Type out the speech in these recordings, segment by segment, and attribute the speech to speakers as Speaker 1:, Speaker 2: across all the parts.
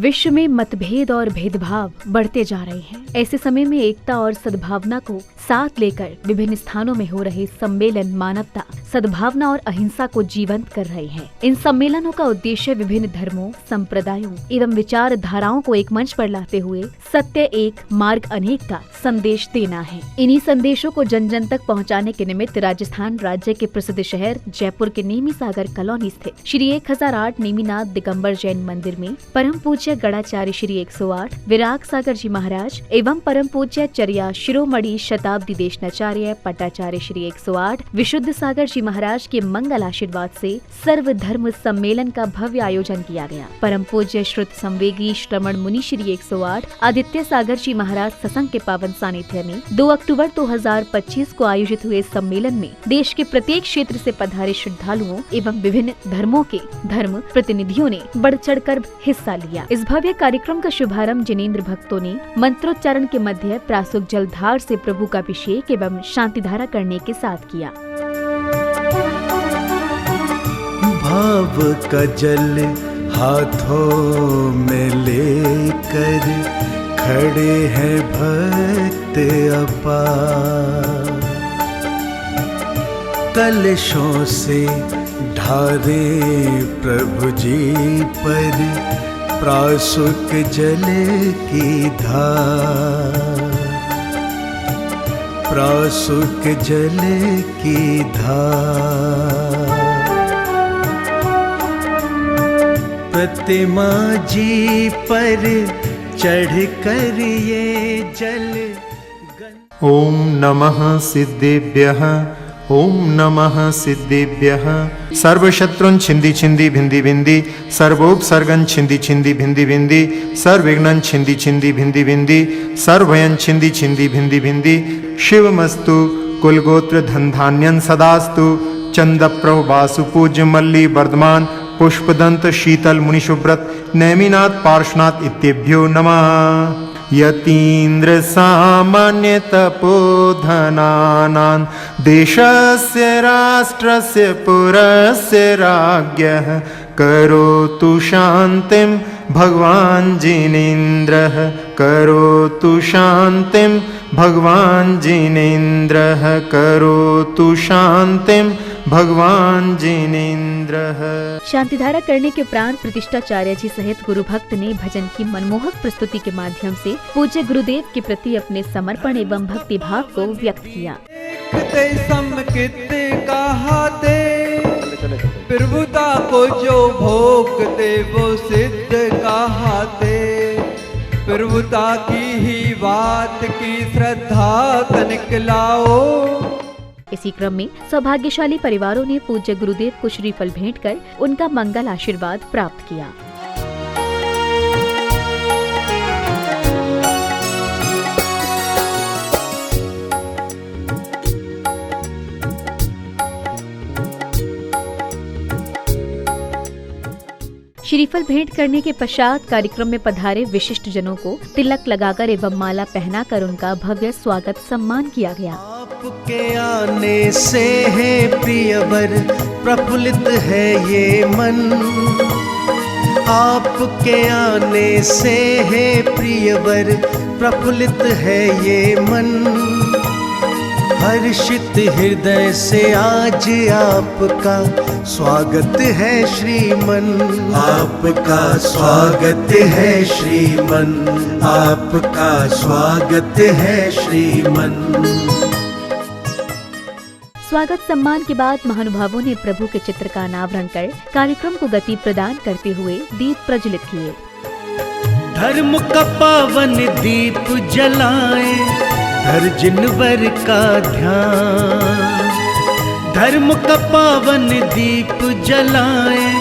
Speaker 1: विश्व में मतभेद और भेदभाव बढ़ते जा रहे हैं। ऐसे समय में एकता और सद्भावना को साथ लेकर विभिन्न स्थानों में हो रहे सम्मेलन मानवता, सद्भावना और अहिंसा को जीवंत कर रहे हैं। इन सम्मेलनों का उद्देश्य विभिन्न धर्मों, संप्रदायों एवं विचारधाराओं को एक मंच पर लाते हुए सत्य एक मार्ग अनेक का संदेश देना है। इन्हीं संदेशों को जन जन तक पहुंचाने के निमित्त राजस्थान राज्य के प्रसिद्ध शहर जयपुर के नेमी सागर कॉलोनी स्थित श्री 1008 नेमीनाथ दिगंबर जैन मंदिर में परम पूज्य गणाचार्य श्री 108 विराग सागर जी महाराज एवं परम पूज्य चर्या शिरोमणि शताब्दी देशनाचार्य पटाचार्य श्री 108 विशुद्ध सागर जी महाराज के मंगल आशीर्वाद से सर्व धर्म सम्मेलन का भव्य आयोजन किया गया। परम पूज्य श्रुत संवेगी श्रमण मुनि श्री 108 आदित्य सागर जी महाराज सत्संग के पावन सानिध्य में 2 अक्टूबर 2025 को आयोजित हुए सम्मेलन में देश के प्रत्येक क्षेत्र से पधारे श्रद्धालुओं एवं विभिन्न धर्मों के धर्म प्रतिनिधियों ने बढ़ चढ़कर हिस्सा लिया। इस भव्य कार्यक्रम का शुभारंभ जिनेंद्र भक्तों ने मंत्रोच्चारण के मध्य प्रासुक जलधार से प्रभु का अभिषेक एवं शांति धारा करने के साथ किया।
Speaker 2: भाव का जल हाथों में लेकर खड़े हैं भक्त अपार, कलशों से ढारे प्रभु जी पर प्रासुक जल की धार, प्रासुक जल की धार। प्रतिमा जी पर चढ़कर ये जल
Speaker 3: ओम नमः सिद्धेभ्यः ओम नमः सिद्धेभ्यः। सर्वशत्रुन् छिंदी छिंदी भिंदी भिंदी, सर्वोपसर्गन् छिंदी छिंदी भिंदी भिंदी, सर्वविघ्नन् छिंदी छिंदी भिंदी भिंदी, सर्वभयन् छिंदी छिंदी भिंदी भिंदी। शिवमस्तु कुलगोत्र धनधान्यन् सदास्तु, चंदप्रभ वासु पूज्य मल्ली वर्धमान पुष्पदंत शीतल मुनिशुभ्रत नेमिनाथ पार्श्वनाथ इत्येभ्यो नमः। यतीन्द्र सामान्य तपोधनानां देशस्य राष्ट्रस्य पुरस्य राज्ञः करोतु शान्तिं भगवान् जिनेन्द्रः, करोतु शान्तिं भगवान् जिनेन्द्रः, करोतु शान्तिं भगवान जिनेन्द्रः।
Speaker 1: शांतिधारा करने के उपरांत प्रतिष्ठाचार्य जी सहित गुरु भक्त ने भजन की मनमोहक प्रस्तुति के माध्यम से पूज्य गुरुदेव के प्रति अपने समर्पण एवं भक्ति भाव को व्यक्त किया।
Speaker 4: प्रभुता को जो भोग दे वो सिद्ध कहाते, प्रभुता की ही बात की श्रद्धा तनिक लाओ।
Speaker 1: इसी क्रम में सौभाग्यशाली परिवारों ने पूज्य गुरुदेव को श्रीफल भेंट कर उनका मंगल आशीर्वाद प्राप्त किया। श्रीफल भेंट करने के पश्चात कार्यक्रम में पधारे विशिष्ट जनों को तिलक लगाकर एवं माला पहनाकर उनका भव्य स्वागत सम्मान किया गया।
Speaker 2: आपके आने से है प्रियवर प्रफुल्लित है ये मन, आपके आने से है प्रियवर प्रफुल्लित है ये मन। हर्षित हृदय से आज आपका स्वागत है श्रीमन, आपका स्वागत है श्रीमन, आपका स्वागत है श्रीमन।
Speaker 1: स्वागत सम्मान के बाद महानुभावों ने प्रभु के चित्र का अनावरण कर कार्यक्रम को गति प्रदान करते हुए दीप प्रज्वलित किए।
Speaker 2: धर्म का पावन दीप जलाएं, धर जिनवर का ध्यान, धर्म का पावन दीप जलाएं,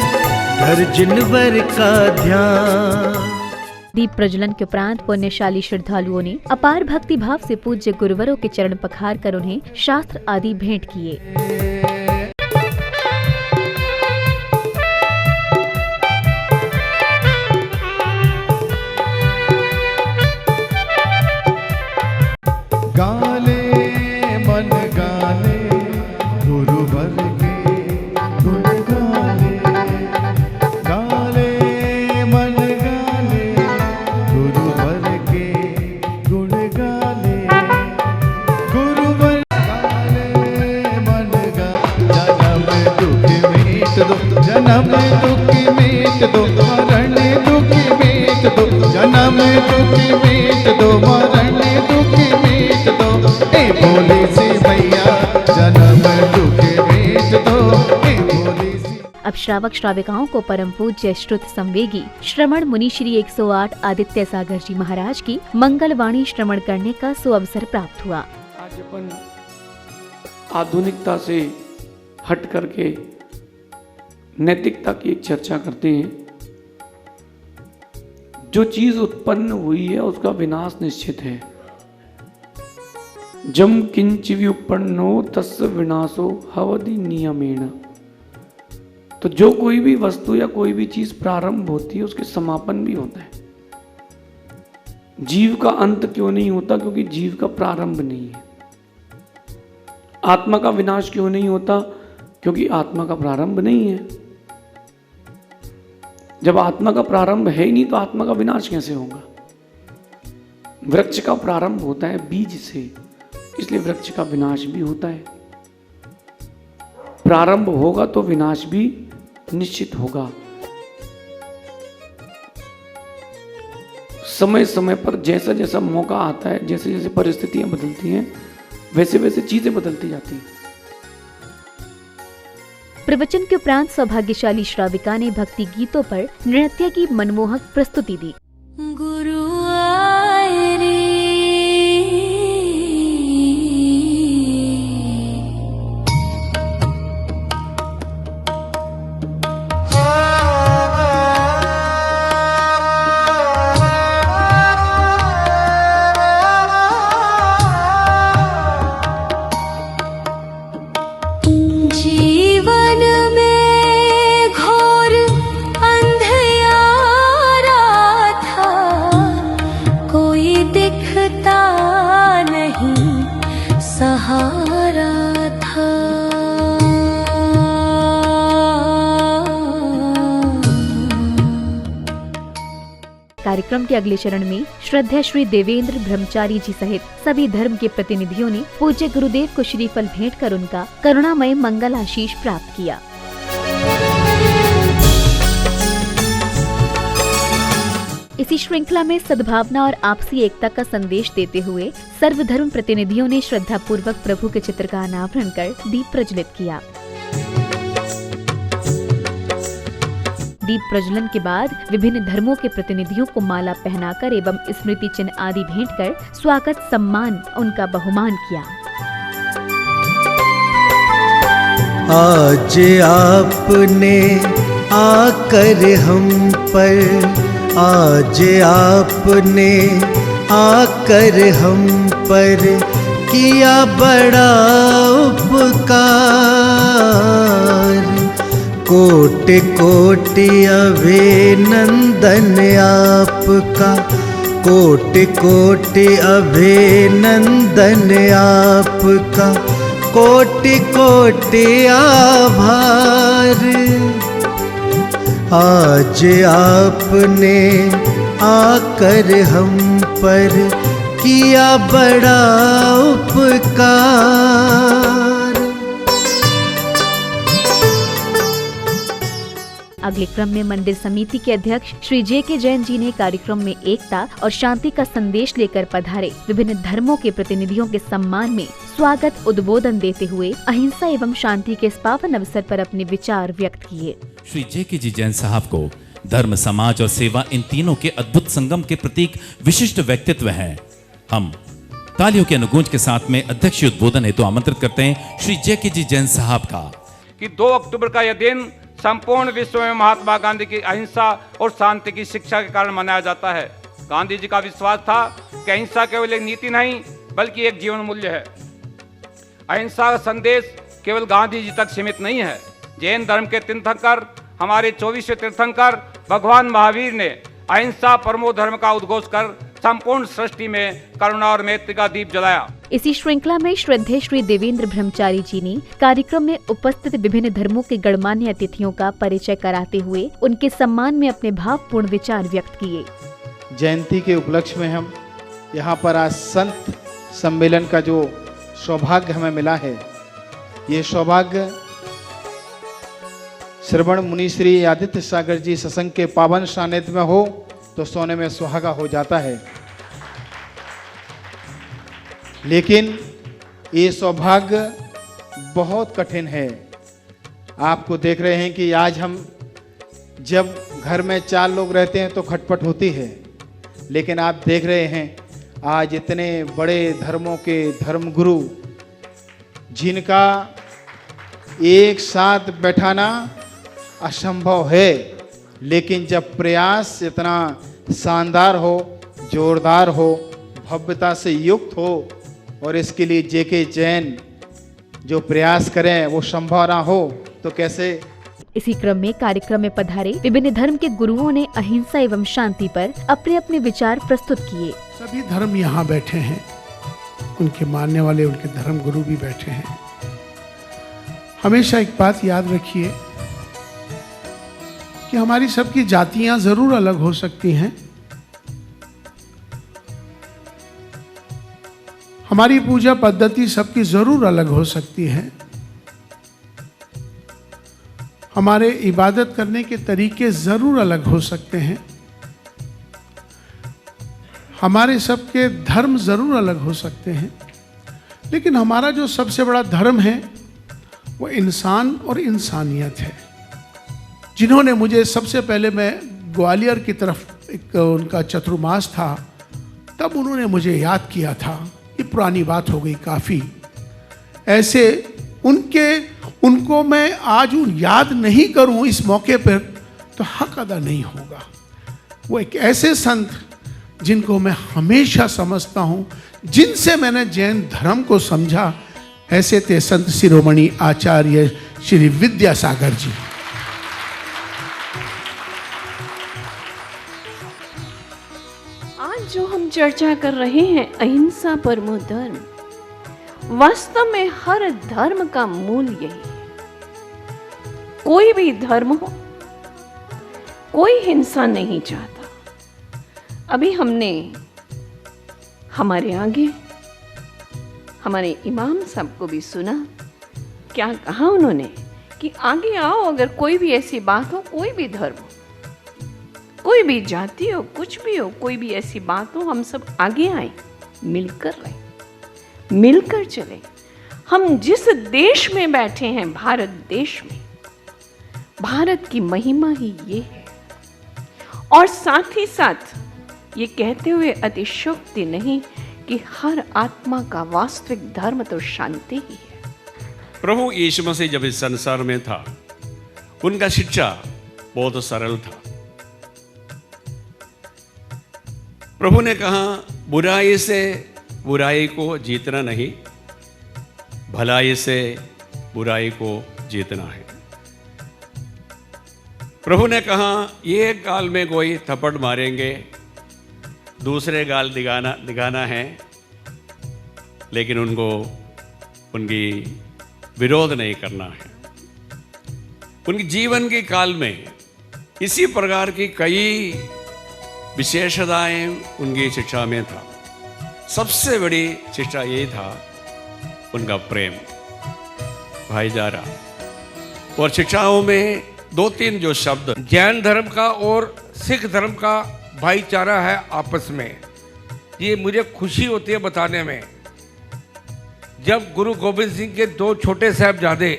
Speaker 2: धर जिनवर का ध्यान।
Speaker 1: दीप प्रज्वलन के उपरांत पुण्यशाली श्रद्धालुओं ने अपार भक्ति भाव से पूज्य गुरुवरों के चरण पखार कर उन्हें शास्त्र आदि भेंट किए।
Speaker 5: गाले मन गाले गुरुवर के गुण गाले, गाले मन गाले मीट दो, जन्म दुख मीट दो, मरण दुख मीट दो, जन्म दुख मीट दो, मरण दुख मीट दो, ए भोले सी मैया जन्म दुख मीट दो, ए भोले सी।
Speaker 1: अब श्रावक श्राविकाओं को परम पूज्य श्रुत संवेगी श्रवण मुनि श्री 108 आदित्य सागर जी महाराज की मंगलवाणी श्रवण करने का सुअवसर प्राप्त हुआ।
Speaker 6: आज अपन आधुनिकता से हट करके नैतिकता की एक चर्चा करते हैं। जो चीज उत्पन्न हुई है उसका विनाश निश्चित है। जम किंच व्युत्पन्नो तस्य विनाशो हवदि नियमेन। तो जो कोई भी वस्तु या कोई भी चीज प्रारंभ होती है उसके समापन भी होता है। जीव का अंत क्यों नहीं होता? क्योंकि जीव का प्रारंभ नहीं है। आत्मा का विनाश क्यों नहीं होता? क्योंकि आत्मा का प्रारंभ नहीं है। जब आत्मा का प्रारंभ है ही नहीं तो आत्मा का विनाश कैसे होगा? वृक्ष का प्रारंभ होता है बीज से, इसलिए वृक्ष का विनाश भी होता है। प्रारंभ होगा तो विनाश भी निश्चित होगा। समय समय पर जैसा जैसा मौका आता है, जैसे जैसे परिस्थितियां बदलती हैं, वैसे वैसे चीजें बदलती जाती हैं।
Speaker 1: प्रवचन के उपरांत सौभाग्यशाली श्राविका ने भक्ति गीतों पर नृत्य की मनमोहक प्रस्तुति दी।
Speaker 7: गुरु आए रे, जीवन में घोर अंधियारा था, कोई दिखता नहीं सहारा था।
Speaker 1: कार्यक्रम के अगले चरण में श्रद्धा श्री देवेंद्र ब्रह्मचारी जी सहित सभी धर्म के प्रतिनिधियों ने पूज्य गुरुदेव को श्रीफल भेंट कर उनका करुणामय मंगल आशीष प्राप्त किया। इसी श्रृंखला में सद्भावना और आपसी एकता का संदेश देते हुए सर्वधर्म प्रतिनिधियों ने श्रद्धा पूर्वक प्रभु के चित्र का अनावरण कर दीप प्रज्वलित किया। दीप प्रज्वलन के बाद विभिन्न धर्मों के प्रतिनिधियों को माला पहनाकर एवं स्मृति चिन्ह आदि भेंट कर स्वागत सम्मान उनका बहुमान किया।
Speaker 2: आज आपने आकर हम पर, आज आपने आकर हम पर किया बड़ा उपकार। कोटि कोटि अभिनंदन आपका, कोटि कोटि अभिनंदन आपका, कोटि कोटि आभार। आज आपने आकर हम पर किया बड़ा उपकार।
Speaker 1: अगले क्रम में मंदिर समिति के अध्यक्ष श्री जे.के. जैन जी ने कार्यक्रम में एकता और शांति का संदेश लेकर पधारे विभिन्न धर्मों के प्रतिनिधियों के सम्मान में स्वागत उद्बोधन देते हुए अहिंसा एवं शांति के इस पावन अवसर पर अपने विचार व्यक्त किए।
Speaker 8: श्री जे.के. जैन साहब को धर्म, समाज और सेवा इन तीनों के अद्भुत संगम के प्रतीक विशिष्ट व्यक्तित्व हैं। हम तालियों के अनुगूंज के साथ में अध्यक्षीय उद्बोधन हेतु आमंत्रित करते हैं श्री जे.के. जैन साहब का।
Speaker 9: कि 2 अक्टूबर का यह दिन संपूर्ण विश्व में महात्मा गांधी की अहिंसा और शांति की शिक्षा के कारण मनाया जाता है। गांधी जी का विश्वास था कि अहिंसा केवल एक नीति नहीं बल्कि एक जीवन मूल्य है। अहिंसा का संदेश केवल गांधी जी तक सीमित नहीं है। जैन धर्म के तीर्थंकर, हमारे 24वें तीर्थंकर भगवान महावीर ने अहिंसा परमो धर्म का उद्घोष कर संपूर्ण सृष्टि में करुणा और मैत्री का दीप जलाया।
Speaker 1: इसी श्रृंखला में श्रद्धेय श्री देवेंद्र ब्रह्मचारी जी ने कार्यक्रम में उपस्थित विभिन्न धर्मों के गणमान्य अतिथियों का परिचय कराते हुए उनके सम्मान में अपने भावपूर्ण विचार व्यक्त किए।
Speaker 10: जयंती के उपलक्ष्य में हम यहाँ पर आज संत सम्मेलन का जो सौभाग्य हमें मिला है, ये सौभाग्य श्रवण मुनि श्री आदित्य सागर जी सत्संग के पावन सानिध्य में हो तो सोने में सुहागा हो जाता है। लेकिन ये सौभाग्य बहुत कठिन है। आपको देख रहे हैं कि आज हम जब घर में 4 लोग रहते हैं तो खटपट होती है, लेकिन आप देख रहे हैं आज इतने बड़े धर्मों के धर्मगुरु जिनका एक साथ बैठाना असंभव है, लेकिन जब प्रयास इतना शानदार हो, जोरदार हो, भव्यता से युक्त हो और इसके लिए जेके जैन जो प्रयास करें वो संभव ना हो तो कैसे।
Speaker 1: इसी क्रम में कार्यक्रम में पधारे विभिन्न धर्म के गुरुओं ने अहिंसा एवं शांति पर अपने अपने विचार प्रस्तुत किए।
Speaker 11: सभी धर्म यहाँ बैठे हैं, उनके मानने वाले उनके धर्म गुरु भी बैठे हैं। हमेशा एक बात याद रखिए कि हमारी सबकी जातियां जरूर अलग हो सकती हैं, हमारी पूजा पद्धति सबकी जरूर अलग हो सकती है, हमारे इबादत करने के तरीके जरूर अलग हो सकते हैं, हमारे सबके धर्म जरूर अलग हो सकते हैं, लेकिन हमारा जो सबसे बड़ा धर्म है वो इंसान और इंसानियत है। जिन्होंने मुझे सबसे पहले, मैं ग्वालियर की तरफ एक उनका चतुर्मास था, तब उन्होंने मुझे याद किया था, ये पुरानी बात हो गई काफ़ी। ऐसे उनको मैं आज याद नहीं करूं इस मौके पर तो हक अदा नहीं होगा। वो एक ऐसे संत जिनको मैं हमेशा समझता हूं, जिनसे मैंने जैन धर्म को समझा, ऐसे थे संत शिरोमणि आचार्य श्री विद्यासागर जी।
Speaker 12: आज जो हम चर्चा कर रहे हैं अहिंसा परमो धर्म, वास्तव में हर धर्म का मूल यही है। कोई भी धर्म हो, कोई हिंसा नहीं चाहता। अभी हमने हमारे आगे हमारे इमाम साहब को भी सुना, क्या कहा उन्होंने कि आगे आओ, अगर कोई भी ऐसी बात हो, कोई भी धर्म हो, कोई भी जाति हो, कुछ भी हो, कोई भी ऐसी बात हो, हम सब आगे आए, मिलकर रहें, मिलकर चले। हम जिस देश में बैठे हैं, भारत देश में, भारत की महिमा ही ये है। और साथ ही साथ ये कहते हुए अतिशयोक्ति नहीं कि हर आत्मा का वास्तविक धर्म तो शांति ही है।
Speaker 13: प्रभु यीशु मसीह जब इस संसार में था, उनका शिक्षा बहुत सरल था। प्रभु ने कहा, बुराई से बुराई को जीतना नहीं, भलाई से बुराई को जीतना है। प्रभु ने कहा, ये गाल में कोई थप्पड़ मारेंगे, दूसरे गाल दिखाना है, लेकिन उनको उनकी विरोध नहीं करना है। उनके जीवन के काल में इसी प्रकार की कई विशेषताएं उनकी शिक्षा में था। सबसे बड़ी शिक्षा यही था उनका प्रेम, भाईचारा। और शिक्षाओं में 2-3 जो शब्द,
Speaker 14: जैन धर्म का और सिख धर्म का भाईचारा है आपस में, ये मुझे खुशी होती है बताने में। जब गुरु गोविंद सिंह के 2 छोटे साहबजादे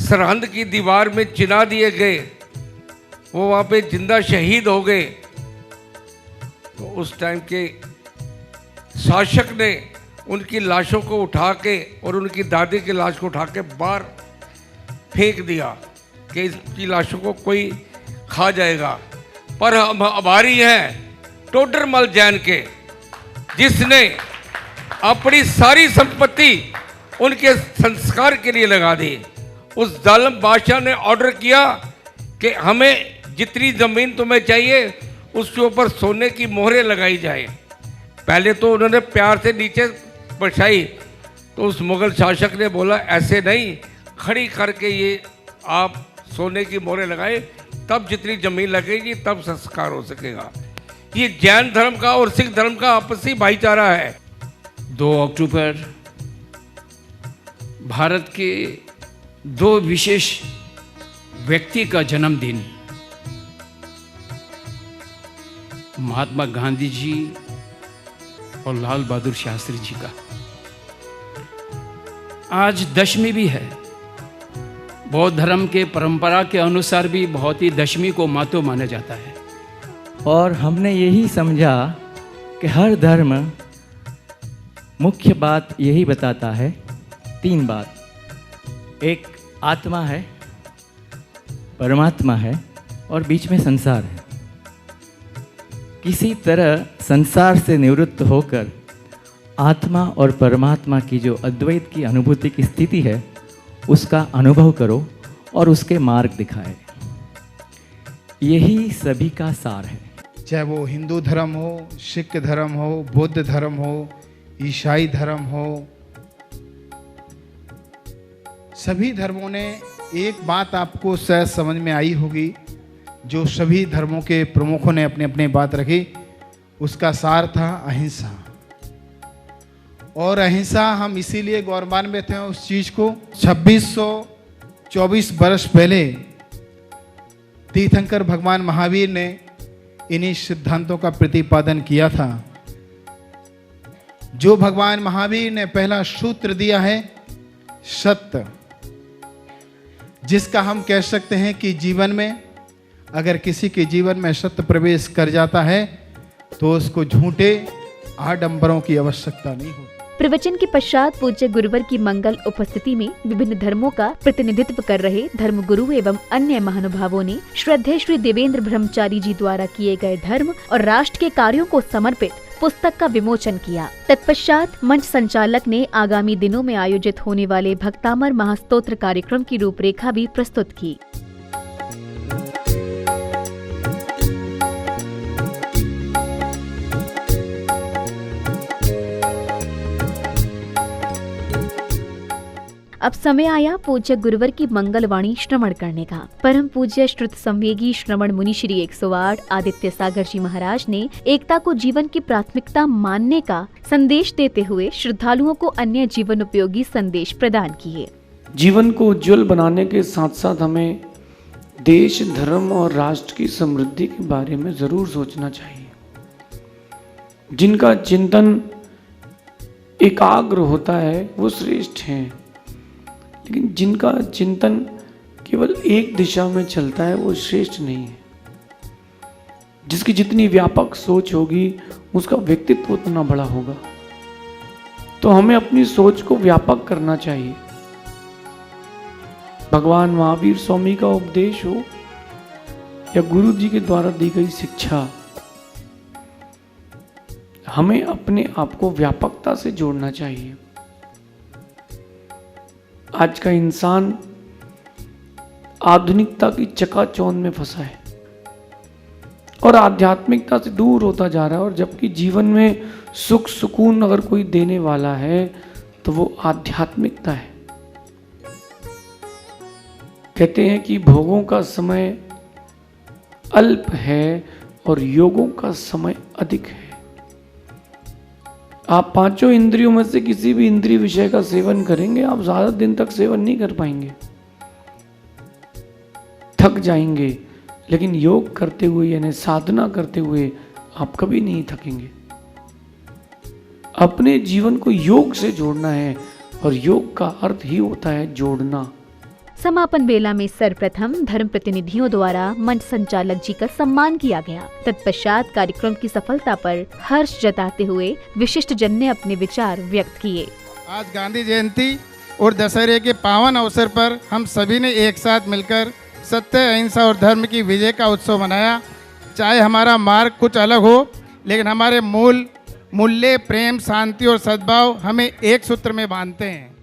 Speaker 14: सरहंद की दीवार में चिना दिए गए, वो वहाँ पे जिंदा शहीद हो गए, तो उस टाइम के शासक ने उनकी लाशों को उठा के और उनकी दादी की लाश को उठा के बाहर फेंक दिया कि इसकी लाशों को कोई खा जाएगा। पर हम आभारी हैं टोडरमल जैन के, जिसने अपनी सारी संपत्ति उनके संस्कार के लिए लगा दी। उस जालिम बादशाह ने ऑर्डर किया कि हमें जितनी ज़मीन तुम्हें चाहिए उसके ऊपर सोने की मोहरें लगाई जाए। पहले तो उन्होंने प्यार से नीचे बैठाई, तो उस मुगल शासक ने बोला ऐसे नहीं, खड़ी करके ये आप सोने की मोहरें लगाए, तब जितनी ज़मीन लगेगी तब संस्कार हो सकेगा। ये जैन धर्म का और सिख धर्म का आपसी भाईचारा है।
Speaker 6: 2 अक्टूबर भारत के 2 विशेष
Speaker 15: व्यक्ति का जन्मदिन महात्मा गांधी जी और लाल बहादुर शास्त्री जी का आज दशमी भी है। बौद्ध धर्म के परंपरा के अनुसार भी बहुत ही दशमी को महत्व माना जाता है।
Speaker 16: और हमने यही समझा कि हर धर्म मुख्य बात यही बताता है, 3 बात, एक आत्मा है, परमात्मा है और बीच में संसार है। किसी तरह संसार से निवृत्त होकर आत्मा और परमात्मा की जो अद्वैत की अनुभूति की स्थिति है उसका अनुभव करो और उसके मार्ग दिखाए। यही सभी का सार है।
Speaker 10: चाहे वो हिंदू धर्म हो, सिख धर्म हो, बौद्ध धर्म हो, ईसाई धर्म हो, सभी धर्मों ने एक बात आपको शायद समझ में आई होगी, जो सभी धर्मों के प्रमुखों ने अपने अपने बात रखी, उसका सार था अहिंसा। और अहिंसा हम इसीलिए गौरवान्वित हैं उस चीज को। 2624 वर्ष पहले तीर्थंकर भगवान महावीर ने इन्हीं सिद्धांतों का प्रतिपादन किया था। जो भगवान महावीर ने पहला सूत्र दिया है सत्य, जिसका हम कह सकते हैं कि जीवन में अगर किसी के जीवन में सत्य प्रवेश कर जाता है तो उसको झूठे आडंबरों की आवश्यकता नहीं होती।
Speaker 1: प्रवचन के पश्चात पूज्य गुरुवर की मंगल उपस्थिति में विभिन्न धर्मों का प्रतिनिधित्व कर रहे धर्मगुरु एवं अन्य महानुभावों ने श्रद्धेय श्री देवेंद्र ब्रह्मचारी जी द्वारा किए गए धर्म और राष्ट्र के कार्यों को समर्पित पुस्तक का विमोचन किया। तत्पश्चात मंच संचालक ने आगामी दिनों में आयोजित होने वाले भक्तामर महास्तोत्र कार्यक्रम की रूपरेखा भी प्रस्तुत की। अब समय आया पूज्य गुरुवर की मंगलवाणी श्रवण करने का। परम पूज्य श्रुत संवेगी श्रवण मुनि श्री 108 आदित्य सागर जी महाराज ने एकता को जीवन की प्राथमिकता मानने का संदेश देते हुए श्रद्धालुओं को अन्य जीवन उपयोगी संदेश प्रदान किए।
Speaker 6: जीवन को उज्जवल बनाने के साथ साथ हमें देश, धर्म और राष्ट्र की समृद्धि के बारे में जरूर सोचना चाहिए। जिनका चिंतन एकाग्र होता है वो श्रेष्ठ हैं, लेकिन जिनका चिंतन केवल एक दिशा में चलता है वो श्रेष्ठ नहीं है। जिसकी जितनी व्यापक सोच होगी उसका व्यक्तित्व उतना बड़ा होगा। तो हमें अपनी सोच को व्यापक करना चाहिए। भगवान महावीर स्वामी का उपदेश हो या गुरु जी के द्वारा दी गई शिक्षा, हमें अपने आप को व्यापकता से जोड़ना चाहिए। आज का इंसान आधुनिकता की चकाचौंध में फंसा है और आध्यात्मिकता से दूर होता जा रहा है। और जबकि जीवन में सुख सुकून अगर कोई देने वाला है तो वो आध्यात्मिकता है। कहते हैं कि भोगों का समय अल्प है और योगों का समय अधिक है। आप 5 इंद्रियों में से किसी भी इंद्रिय विषय का सेवन करेंगे, आप ज्यादा दिन तक सेवन नहीं कर पाएंगे, थक जाएंगे। लेकिन योग करते हुए यानी साधना करते हुए आप कभी नहीं थकेंगे। अपने जीवन को योग से जोड़ना है और योग का अर्थ ही होता है जोड़ना।
Speaker 1: समापन मेला में सर्वप्रथम धर्म प्रतिनिधियों द्वारा मंच संचालक जी का सम्मान किया गया। तत्पश्चात कार्यक्रम की सफलता पर हर्ष जताते हुए विशिष्ट जन ने अपने विचार व्यक्त किए।
Speaker 10: आज गांधी जयंती और दशहरे के पावन अवसर पर हम सभी ने एक साथ मिलकर सत्य, अहिंसा और धर्म की विजय का उत्सव मनाया। चाहे हमारा मार्ग कुछ अलग हो, लेकिन हमारे मूल्य प्रेम, शांति और सद्भाव हमें एक सूत्र में बांधते हैं।